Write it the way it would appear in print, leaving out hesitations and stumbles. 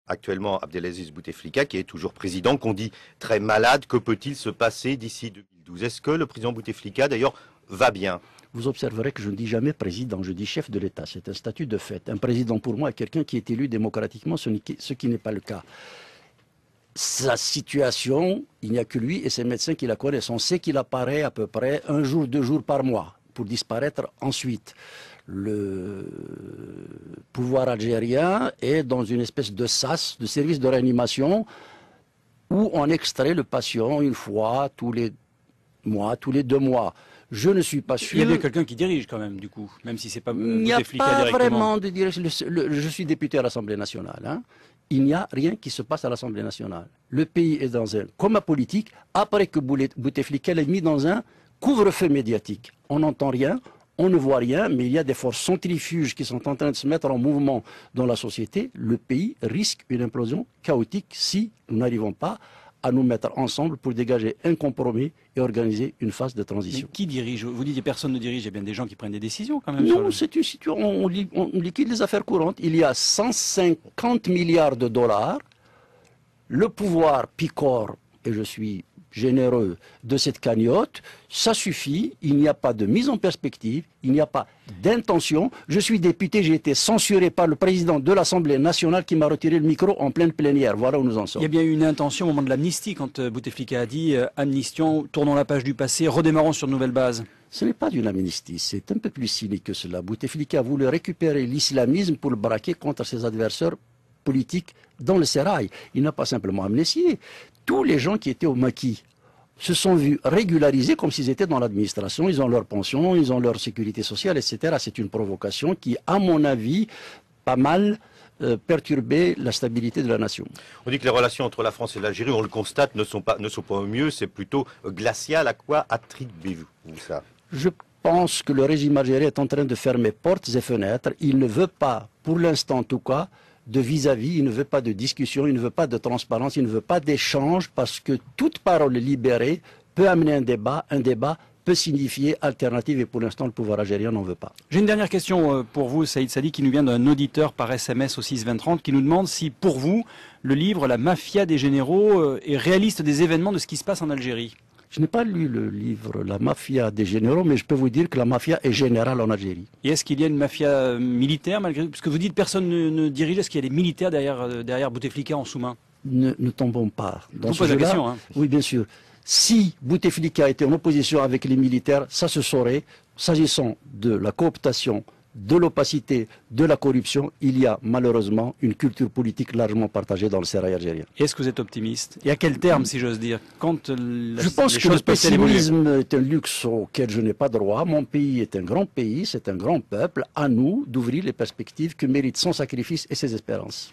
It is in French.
Actuellement Abdelaziz Bouteflika, qui est toujours président, qu'on dit très malade. Que peut-il se passer d'ici 2012? Est-ce que le président Bouteflika, d'ailleurs, va bien? Vous observerez que je ne dis jamais président, je dis chef de l'État. C'est un statut de fait. Un président, pour moi, est quelqu'un qui est élu démocratiquement, ce qui n'est pas le cas. Sa situation, il n'y a que lui et ses médecins qui la connaissent. On sait qu'il apparaît à peu près 1 jour, 2 jours par mois, pour disparaître ensuite. Le pouvoir algérien est dans une espèce de SAS, de service de réanimation, où on extrait le patient une fois tous les mois, tous les 2 mois. Je ne suis pas sûr. Il y avait quelqu'un qui dirige quand même, du coup, même si c'est pas Il n'y a Bouteflika pas directement. vraiment de direction. Je suis député à l'Assemblée nationale. Hein. Il n'y a rien qui se passe à l'Assemblée nationale. Le pays est dans un coma politique après que Bouteflika l'ait mis dans un couvre-feu médiatique. On n'entend rien, on ne voit rien, mais il y a des forces centrifuges qui sont en train de se mettre en mouvement dans la société. Le pays risque une implosion chaotique si nous n'arrivons pas à nous mettre ensemble pour dégager un compromis et organiser une phase de transition. Mais qui dirige? Vous dites que personne ne dirige, il y a bien des gens qui prennent des décisions quand même. Non, c'est une situation, on liquide les affaires courantes. Il y a 150 milliards de dollars. Le pouvoir picore, et je suis généreux de cette cagnotte, ça suffit, il n'y a pas de mise en perspective, il n'y a pas d'intention. Je suis député, j'ai été censuré par le président de l'Assemblée nationale qui m'a retiré le micro en pleine plénière. Voilà où nous en sommes. Il y a bien eu une intention au moment de l'amnistie, quand Bouteflika a dit amnistion, tournons la page du passé, redémarrons sur de nouvelles bases. Ce n'est pas d'une amnistie, c'est un peu plus cynique que cela. Bouteflika a voulu récupérer l'islamisme pour le braquer contre ses adversaires politiques dans le sérail. Il n'a pas simplement amnistié. Tous les gens qui étaient au maquis se sont vus régularisés comme s'ils étaient dans l'administration. Ils ont leur pension, ils ont leur sécurité sociale, etc. C'est une provocation qui, à mon avis, pas mal perturbé la stabilité de la nation. On dit que les relations entre la France et l'Algérie, on le constate, ne sont pas au mieux, c'est plutôt glacial. À quoi attribuez-vous ça? Je pense que le régime algérien est en train de fermer portes et fenêtres. Il ne veut pas, pour l'instant en tout cas, de vis-à-vis, il ne veut pas de discussion, il ne veut pas de transparence, il ne veut pas d'échange, parce que toute parole libérée peut amener un débat peut signifier alternative, et pour l'instant le pouvoir algérien n'en veut pas. J'ai une dernière question pour vous, Saïd Sadi, qui nous vient d'un auditeur par SMS au 62030, qui nous demande si pour vous, le livre La mafia des généraux est réaliste des événements de ce qui se passe en Algérie. Je n'ai pas lu le livre La mafia des généraux, mais je peux vous dire que la mafia est générale en Algérie. Et est-ce qu'il y a une mafia militaire, malgré tout? Parce que vous dites personne ne dirige, est-ce qu'il y a des militaires derrière Bouteflika en sous-main? Ne tombons pas dans je vous pose la question. Hein. Oui, bien sûr. Si Bouteflika était en opposition avec les militaires, ça se saurait. S'agissant de la cooptation, de l'opacité, de la corruption, il y a malheureusement une culture politique largement partagée dans le sérail algérien. Est-ce que vous êtes optimiste? Et à quel terme, si j'ose dire? Je pense que le pessimisme est un luxe auquel je n'ai pas droit. Mon pays est un grand pays, c'est un grand peuple. À nous d'ouvrir les perspectives que méritent son sacrifice et ses espérances.